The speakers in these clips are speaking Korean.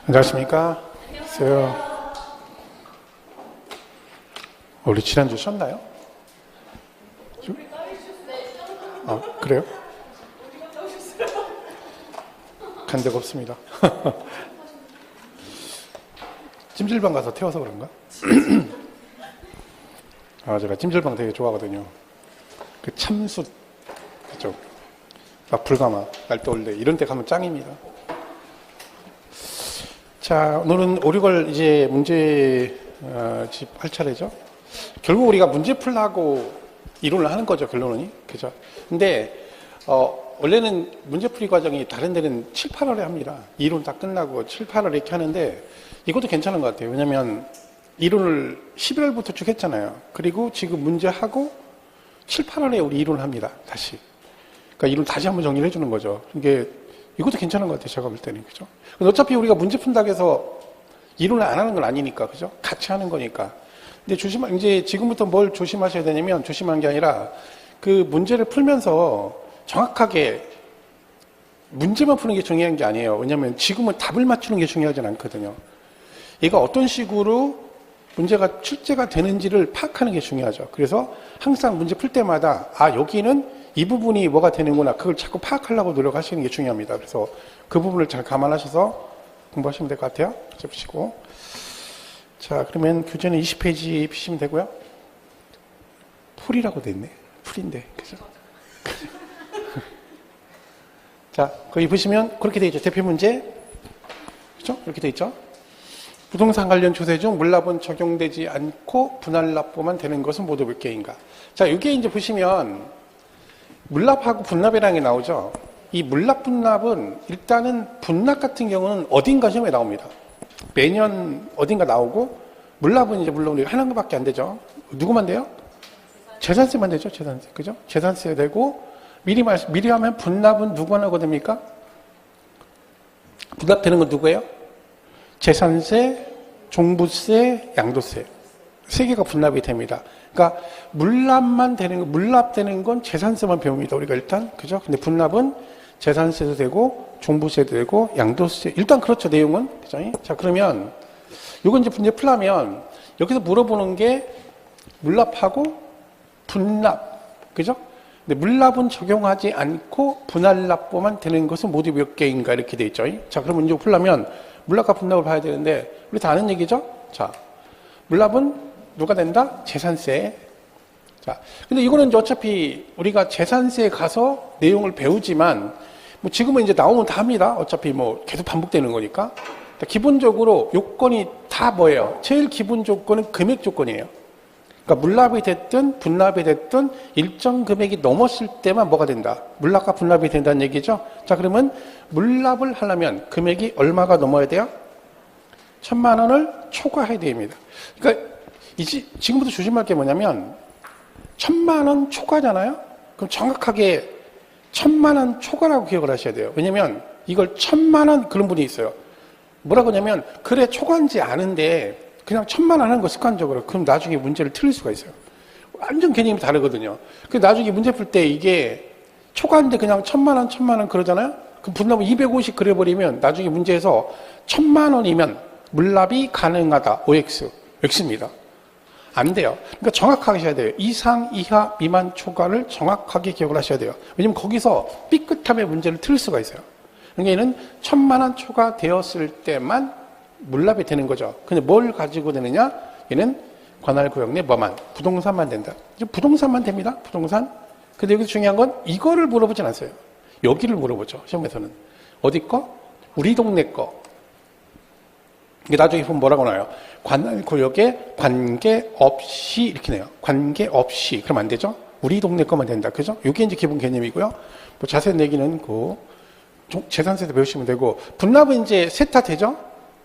안녕하십니까? 안녕하세요. 우리 지난주 쉬었나요? 아, 그래요? 간 데가 없습니다. 찜질방 가서 태워서 그런가? 아, 제가 찜질방 되게 좋아하거든요. 그 참숯, 그죠? 막 불가마, 날떠올래, 이런 데 가면 짱입니다. 자, 오늘은 오리걸 이제 문제 집 할 차례죠. 결국 우리가 문제 풀라고 이론을 하는 거죠, 결론은. 그죠? 근데, 원래는 문제풀이 과정이 다른 데는 7, 8월에 합니다. 이론 다 끝나고 7, 8월에 이렇게 하는데 이것도 괜찮은 것 같아요. 왜냐면 이론을 11월부터 쭉 했잖아요. 그리고 지금 문제하고 7, 8월에 우리 이론을 합니다. 다시. 그러니까 이론 다시 한번 정리를 해주는 거죠. 이게 이것도 괜찮은 것 같아요. 제가 볼 때는. 그죠? 어차피 우리가 문제 푼다고 해서 이론을 안 하는 건 아니니까. 그죠? 같이 하는 거니까. 근데 이제 지금부터 뭘 조심하셔야 되냐면 조심한 게 아니라 그 문제를 풀면서 정확하게 문제만 푸는 게 중요한 게 아니에요. 왜냐하면 지금은 답을 맞추는 게 중요하진 않거든요. 얘가 어떤 식으로 문제가 출제가 되는지를 파악하는 게 중요하죠. 그래서 항상 문제 풀 때마다 여기는 이 부분이 뭐가 되는구나, 그걸 자꾸 파악하려고 노력하시는 게 중요합니다. 그래서 그 부분을 잘 감안하셔서 공부하시면 될 것 같아요. 접으시고. 자, 그러면 교재는 20페이지 피시면 되고요. 풀이라고 돼 있네. 풀인데, 그죠? 자, 거기 보시면 그렇게 되어 있죠. 대표 문제. 그죠? 이렇게 되어 있죠. 부동산 관련 조세 중 물납은 적용되지 않고 분할납부만 되는 것은 모두 몇 개인가. 자, 이게 이제 보시면 물납하고 분납이라는 게 나오죠. 이 물납, 분납은 일단은 분납 같은 경우는 어딘가 시험에 나옵니다. 매년 어딘가 나오고, 물납은 이제 물론 우리가 하는 것밖에 안 되죠. 누구만 돼요? 재산세만 되죠. 재산세. 그죠? 재산세 되고, 미리 하면 분납은 누구 하나가 됩니까? 분납되는 건 누구예요? 재산세, 종부세, 양도세. 세 개가 분납이 됩니다. 그러니까 물납되는 건 재산세만 배웁니다. 우리가 일단. 그죠? 근데 분납은 재산세도 되고, 종부세도 되고, 양도세. 일단 그렇죠. 내용은. 그죠? 자, 그러면 이건 이제 문제 풀려면 여기서 물어보는 게 물납하고 분납. 그죠? 근데 물납은 적용하지 않고 분할납부만 되는 것은 모두 몇 개인가 이렇게 돼 있죠. 자, 그러면 이제 풀려면 물납과 분납을 봐야 되는데 우리 다 아는 얘기죠. 자, 물납은 누가 된다? 재산세. 자, 근데 이거는 이제 어차피 우리가 재산세에 가서 내용을 배우지만 뭐 지금은 이제 나오면 다 합니다. 어차피 뭐 계속 반복되는 거니까. 기본적으로 요건이 다 뭐예요? 제일 기본 조건은 금액 조건이에요. 그러니까 물납이 됐든 분납이 됐든 일정 금액이 넘었을 때만 뭐가 된다? 물납과 분납이 된다는 얘기죠. 자, 그러면 물납을 하려면 금액이 얼마가 넘어야 돼요? 1,000만 원을 초과해야 됩니다. 그러니까 지금부터 조심할 게 뭐냐면 1,000만 원 초과잖아요. 그럼 정확하게 1,000만 원 초과라고 기억을 하셔야 돼요. 왜냐면 이걸 1,000만 원 그런 분이 있어요. 뭐라고 하냐면 그래 초과인지 아는데 그냥 1,000만 원 하는 거 습관적으로. 그럼 나중에 문제를 틀릴 수가 있어요. 완전 개념이 다르거든요. 그 나중에 문제 풀 때 이게 초과인데 그냥 1,000만 원, 1,000만 원 그러잖아요? 그럼 분납을 250 그려버리면 나중에 문제에서 1,000만 원이면 물납이 가능하다. OX. X입니다. 안 돼요. 그러니까 정확하게 하셔야 돼요. 이상, 이하, 미만, 초과를 정확하게 기억을 하셔야 돼요. 왜냐면 거기서 삐끗함의 문제를 틀릴 수가 있어요. 그러니까 얘는 1,000만 원 초과되었을 때만 물납이 되는 거죠. 근데 뭘 가지고 되느냐? 얘는 관할구역 내 뭐만? 부동산만 된다. 이제 부동산만 됩니다. 부동산. 근데 여기서 중요한 건 이거를 물어보진 않았어요. 여기를 물어보죠. 시험에서는. 어디 거? 우리 동네 거. 이게 나중에 보면 뭐라고 나와요? 관할구역에 관계없이 이렇게 내요. 관계없이. 그럼 안 되죠? 우리 동네 거만 된다. 그죠? 이게 이제 기본 개념이고요. 뭐 자세한 얘기는 재산세도 배우시면 되고, 분납은 이제 셋 다 되죠?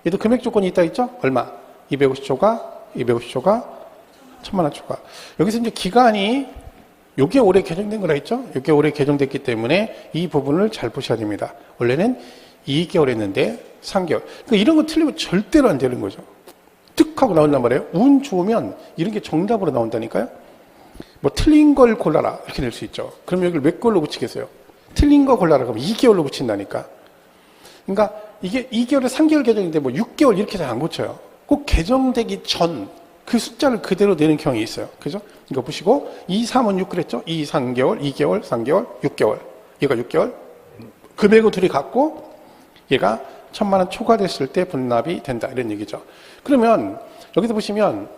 얘도 금액 조건이 있다 있죠? 얼마? 250초가, 250초가, 1,000만 원 초과. 여기서 이제 기간이 요게 올해 개정된 거라 했죠? 요게 올해 개정됐기 때문에 이 부분을 잘 보셔야 됩니다. 원래는 2개월 했는데 3개월. 그러니까 이런 거 틀리면 절대로 안 되는 거죠. 뜩 하고 나온단 말이에요. 운 좋으면 이런 게 정답으로 나온다니까요. 뭐 틀린 걸 골라라 이렇게 될 수 있죠. 그럼 여기를 몇 개월로 붙이겠어요? 틀린 거 골라라 그러면 2개월로 붙인다니까. 그러니까 이게 2개월에 3개월 개정인데 뭐 6개월 이렇게 잘 안 고쳐요. 꼭 개정되기 전 그 숫자를 그대로 내는 경향이 있어요. 그죠? 이거 보시고 2, 3은 6 그랬죠? 2, 3개월, 2개월, 3개월, 6개월. 얘가 6개월. 금액은 둘이 같고 얘가 1,000만 원 초과됐을 때 분납이 된다. 이런 얘기죠. 그러면 여기서 보시면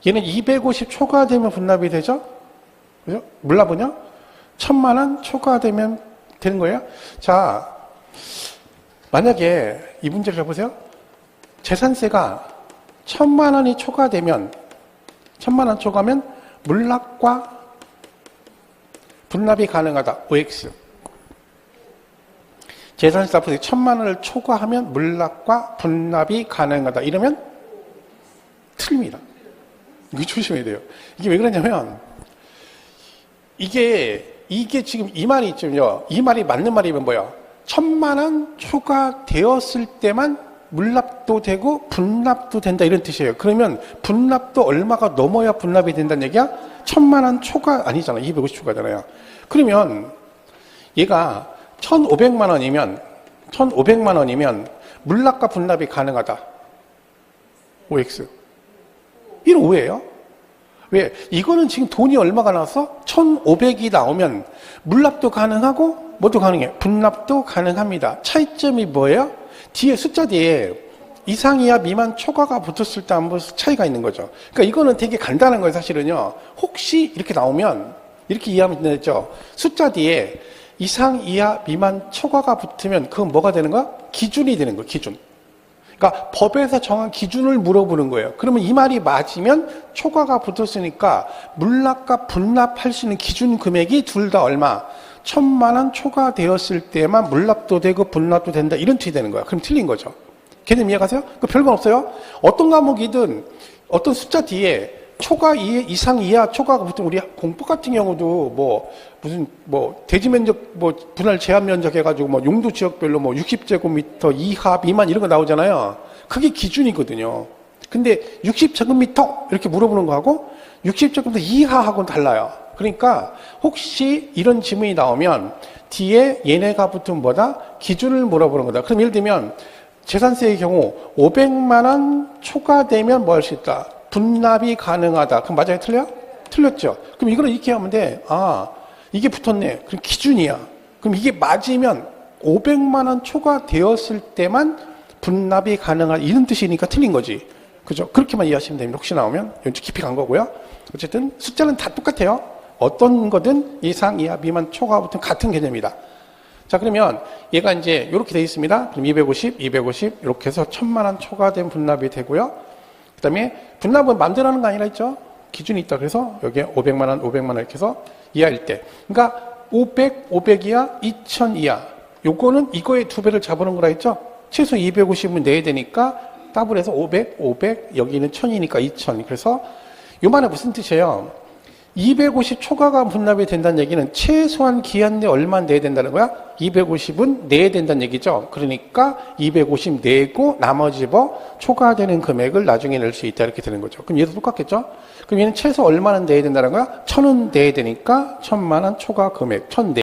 얘는 250 초과되면 분납이 되죠? 그죠? 몰라보냐? 1,000만 원 초과되면 되는 거예요? 자, 만약에 이 문제를 해보세요. 재산세가 1,000만 원이 초과되면 1,000만 원 초과하면 물납과 분납이 가능하다. OX. 재산세 앞으로 1,000만 원을 초과하면 물납과 분납이 가능하다. 이러면 틀립니다. 이거 조심해야 돼요. 이게 왜 그러냐면 이게 지금 이 말이 있죠. 이 말이 맞는 말이면 뭐야? 1,000만 원 초과되었을 때만 물납도 되고 분납도 된다 이런 뜻이에요. 그러면 분납도 얼마가 넘어야 분납이 된다는 얘기야? 1,000만 원 초과 아니잖아. 250 초과잖아요. 그러면 얘가 1,500만 원이면 물납과 분납이 가능하다. OX. 이건 오해예요. 왜? 이거는 지금 돈이 얼마가 나왔어? 1,500이 나오면 물납도 가능하고 뭐도 가능해? 분납도 가능합니다. 차이점이 뭐예요? 뒤에 숫자 뒤에 이상 이하 미만 초과가 붙었을 때 한번 차이가 있는 거죠. 그러니까 이거는 되게 간단한 거예요. 사실은요. 혹시 이렇게 나오면 이렇게 이해하면 되죠. 숫자 뒤에 이상 이하 미만 초과가 붙으면 그건 뭐가 되는 거야? 기준이 되는 거예요. 기준. 그러니까 법에서 정한 기준을 물어보는 거예요. 그러면 이 말이 맞으면 초과가 붙었으니까 물납과 분납할 수 있는 기준 금액이 둘 다 얼마? 1,000만 원 초과되었을 때만 물납도 되고 분납도 된다. 이런 뜻이 되는 거야. 그럼 틀린 거죠. 개념 이해가세요? 그 별건 없어요. 어떤 과목이든 어떤 숫자 뒤에 초과 이상 이하 초과가 붙으면 우리 공법 같은 경우도 대지 면적 분할 제한 면적 해가지고 용도 지역별로 60제곱미터 이하 미만 이런 거 나오잖아요. 그게 기준이거든요. 근데 60제곱미터 이렇게 물어보는 거하고 60제곱미터 이하하고는 달라요. 그러니까 혹시 이런 지문이 나오면 뒤에 얘네가 붙으면 뭐다? 기준을 물어보는 거다. 그럼 예를 들면 재산세의 경우 500만 원 초과되면 뭐 할 수 있다? 분납이 가능하다. 그럼 맞아요? 틀려? 틀렸죠? 그럼 이거는 이렇게 하면 돼. 아, 이게 붙었네. 그럼 기준이야. 그럼 이게 맞으면 500만 원 초과되었을 때만 분납이 가능한 이런 뜻이니까 틀린 거지. 그죠? 그렇게만 이해하시면 됩니다. 혹시 나오면 이건 좀 깊이 간 거고요. 어쨌든 숫자는 다 똑같아요. 어떤 거든 이상, 이하, 미만, 초과 붙은 같은 개념이다. 자, 그러면 얘가 이제 이렇게 돼 있습니다. 그럼 250 이렇게 해서 1,000만 원 초과된 분납이 되고요. 그 다음에 분납은 마음대로 하는 거 아니라 했죠? 기준이 있다. 그래서 여기에 500만 원 이렇게 해서 이하일 때. 그러니까 500 이하, 2,000 이하. 요거는 이거의 2배를 잡아놓은 거라 했죠? 최소 250은 내야 되니까 더블해서 500, 여기는 1,000이니까 2,000. 그래서 요 말은 무슨 뜻이에요? 250 초과가 분납이 된다는 얘기는 최소한 기한 내 얼마 내야 된다는 거야? 250은 내야 된다는 얘기죠. 그러니까 250 내고 나머지 초과되는 금액을 나중에 낼 수 있다 이렇게 되는 거죠. 그럼 얘도 똑같겠죠? 그럼 얘는 최소 얼마는 내야 된다는 거야? 1,000은 내야 되니까 1,000만 원 초과 금액 1,000 내.